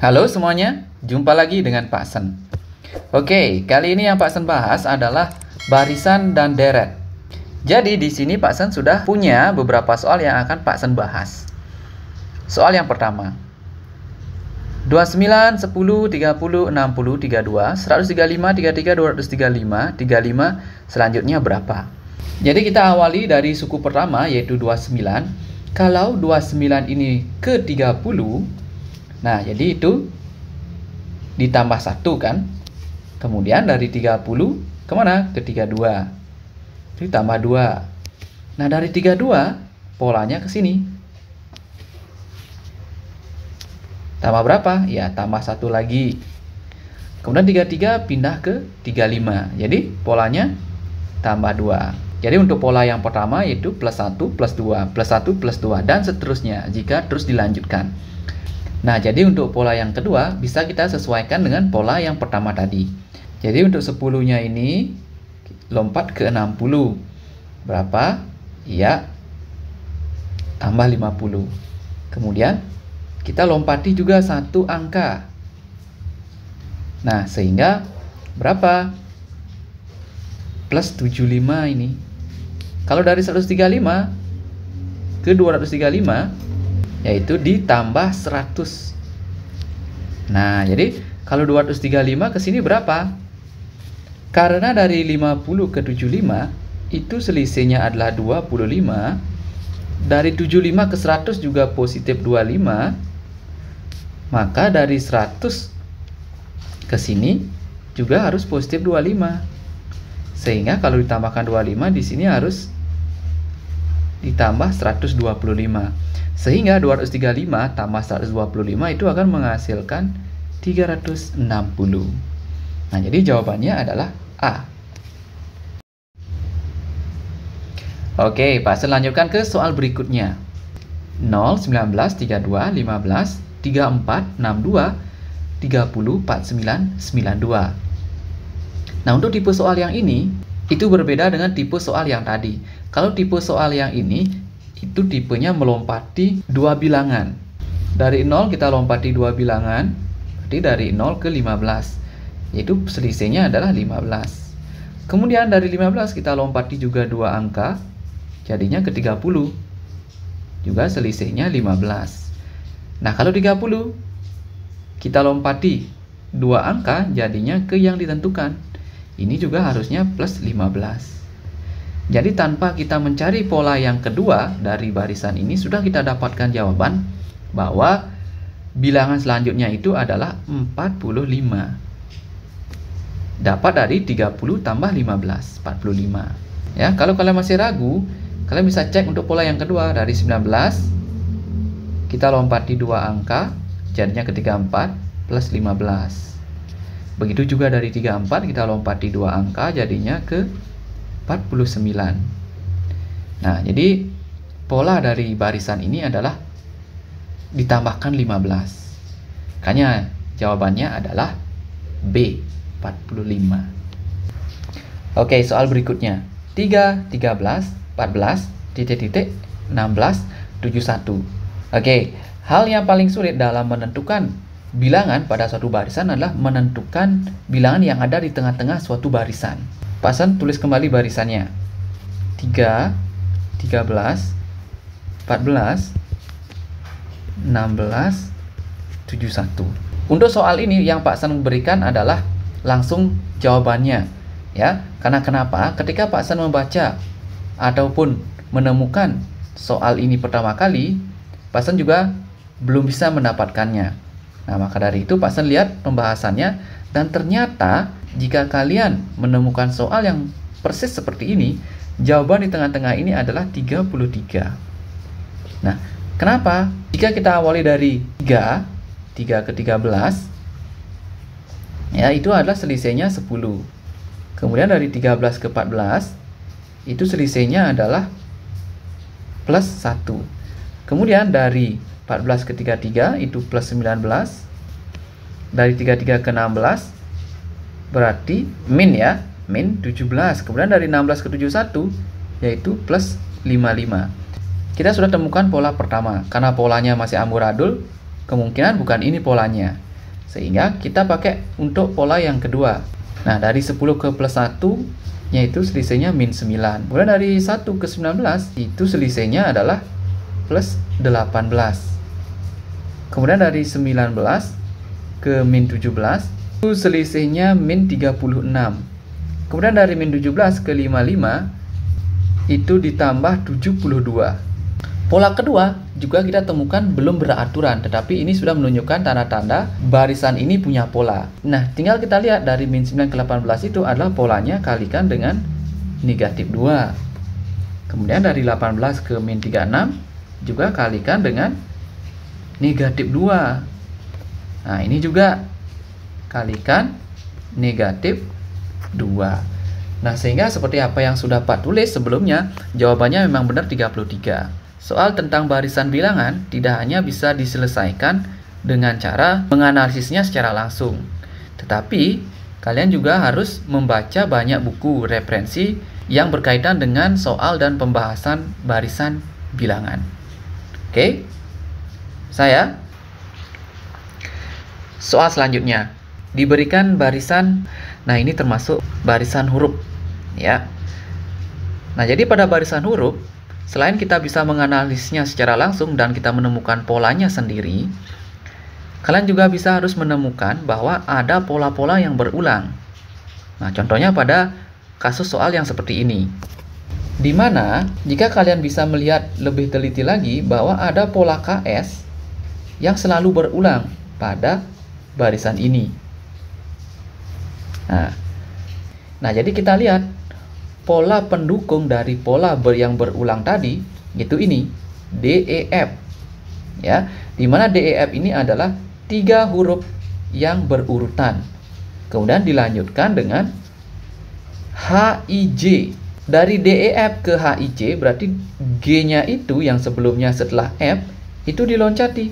Halo semuanya, jumpa lagi dengan Pak Sen. Oke, kali ini yang Pak Sen bahas adalah barisan dan deret. Jadi di sini Pak Sen sudah punya beberapa soal yang akan Pak Sen bahas. Soal yang pertama. 29, 10, 30, 60, 32, 135, 33, 235, 35, selanjutnya berapa? Jadi kita awali dari suku pertama yaitu 29. Kalau 29 ini ke 30, nah, jadi itu ditambah 1 kan. Kemudian dari 30 kemana? Ke 32. Ditambah 2. Nah, dari 32 polanya ke sini. Tambah berapa? Ya, tambah 1 lagi. Kemudian 33 pindah ke 35. Jadi polanya tambah 2. Jadi untuk pola yang pertama yaitu plus 1 plus 2, plus 1 plus 2, dan seterusnya jika terus dilanjutkan. Nah, jadi untuk pola yang kedua bisa kita sesuaikan dengan pola yang pertama tadi. Jadi untuk 10-nya ini lompat ke 60. Berapa? Ya, tambah 50. Kemudian kita lompati juga satu angka. Nah, sehingga berapa? Plus 75 ini. Kalau dari 135 ke 235 yaitu ditambah 100. Nah, jadi kalau 235 ke sini berapa? Karena dari 50 ke 75 itu selisihnya adalah 25. Dari 75 ke 100 juga positif 25. Maka dari 100 ke sini juga harus positif 25. Sehingga kalau ditambahkan 25 di sini harus ditambah 125. Sehingga 235 tambah 125 itu akan menghasilkan 360. Nah, jadi jawabannya adalah A. Oke, Pak Sen lanjutkan ke soal berikutnya. 0, 19, 32, 15, 34, 62, 30, 49, 92. Nah, untuk tipe soal yang ini itu berbeda dengan tipe soal yang tadi. Kalau tipe soal yang ini itu tipenya melompati dua bilangan. Dari 0 kita lompati dua bilangan, berarti dari 0 ke 15, yaitu selisihnya adalah 15. Kemudian dari 15 kita lompati juga dua angka, jadinya ke 30, juga selisihnya 15. Nah, kalau 30 kita lompati dua angka, jadinya ke yang ditentukan, ini juga harusnya plus 15. Jadi tanpa kita mencari pola yang kedua dari barisan ini, sudah kita dapatkan jawaban bahwa bilangan selanjutnya itu adalah 45. Dapat dari 30 tambah 15, 45. Ya, kalau kalian masih ragu, kalian bisa cek untuk pola yang kedua. Dari 19 kita lompati dua angka, jadinya ke 34 plus 15. Begitu juga dari 34 kita lompati dua angka, jadinya ke 49. Nah, jadi pola dari barisan ini adalah ditambahkan 15. Makanya jawabannya adalah B, 45. Oke, soal berikutnya. 3, 13, 14, titik-titik, 16, 71. Oke, hal yang paling sulit dalam menentukan bilangan pada suatu barisan adalah menentukan bilangan yang ada di tengah-tengah suatu barisan. Pak Sen tulis kembali barisannya. 3, 13, 14, 16, 71. Untuk soal ini yang Pak Sen berikan adalah langsung jawabannya. Ya, karena kenapa? Ketika Pak Sen membaca ataupun menemukan soal ini pertama kali, Pak Sen juga belum bisa mendapatkannya. Nah, maka dari itu Pak Sen lihat pembahasannya, dan ternyata jika kalian menemukan soal yang persis seperti ini, jawaban di tengah-tengah ini adalah 33. Nah, kenapa? Jika kita awali dari 3 ke 13, ya itu adalah selisihnya 10. Kemudian dari 13 ke 14, itu selisihnya adalah plus 1. Kemudian dari 14 ke 33, itu plus 19. Dari 33 ke 16, berarti min ya, min 17. Kemudian dari 16 ke 71 yaitu plus 55. Kita sudah temukan pola pertama. Karena polanya masih amburadul, kemungkinan bukan ini polanya. Sehingga kita pakai untuk pola yang kedua. Nah, dari 10 ke plus 1, yaitu selisihnya min 9. Kemudian dari 1 ke 19, itu selisihnya adalah plus 18. Kemudian dari 19 ke min 17, itu selisihnya min 36. Kemudian dari min 17 ke 55, itu ditambah 72. Pola kedua juga kita temukan belum beraturan, tetapi ini sudah menunjukkan tanda-tanda barisan ini punya pola. Nah, tinggal kita lihat dari min 9 ke 18 itu adalah polanya kalikan dengan negatif 2. Kemudian dari 18 ke min 36 juga kalikan dengan negatif 2. Nah, ini juga kalikan negatif 2. Nah, sehingga seperti apa yang sudah Pak tulis sebelumnya, jawabannya memang benar 33. Soal tentang barisan bilangan tidak hanya bisa diselesaikan dengan cara menganalisisnya secara langsung, tetapi kalian juga harus membaca banyak buku referensi yang berkaitan dengan soal dan pembahasan barisan bilangan. Oke, soal selanjutnya diberikan barisan. Nah, ini termasuk barisan huruf, ya. Nah, jadi pada barisan huruf, selain kita bisa menganalisisnya secara langsung dan kita menemukan polanya sendiri, kalian juga bisa harus menemukan bahwa ada pola-pola yang berulang. Nah, contohnya pada kasus soal yang seperti ini. Di mana, jika kalian bisa melihat lebih teliti lagi bahwa ada pola KS yang selalu berulang pada barisan ini. Nah, jadi kita lihat pola pendukung dari pola yang berulang tadi itu ini DEF, ya, dimana DEF ini adalah 3 huruf yang berurutan, kemudian dilanjutkan dengan HIJ. Dari DEF ke HIJ berarti G-nya itu yang sebelumnya setelah F itu diloncati,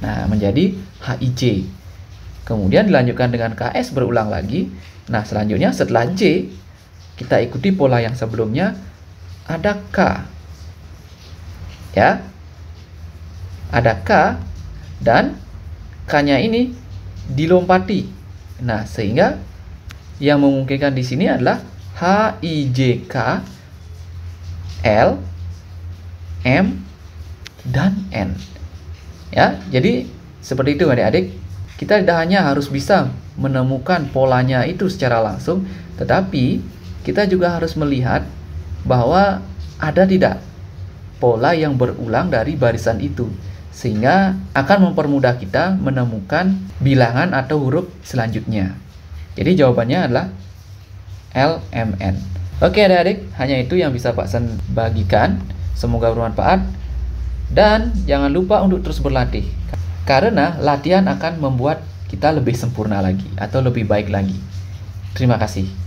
nah menjadi HIJ, kemudian dilanjutkan dengan KS berulang lagi. Nah, selanjutnya setelah J kita ikuti pola yang sebelumnya, ada K, ya, ada K dan K-nya ini dilompati. Nah, sehingga yang memungkinkan di sini adalah HIJK, L, M, dan N. Ya, jadi seperti itu adik-adik. Kita tidak hanya harus bisa menemukan polanya itu secara langsung, tetapi kita juga harus melihat bahwa ada tidak pola yang berulang dari barisan itu, sehingga akan mempermudah kita menemukan bilangan atau huruf selanjutnya. Jadi jawabannya adalah LMN. Oke adik-adik, hanya itu yang bisa Pak Sen bagikan. Semoga bermanfaat. Dan jangan lupa untuk terus berlatih, karena latihan akan membuat kita lebih sempurna lagi atau lebih baik lagi. Terima kasih.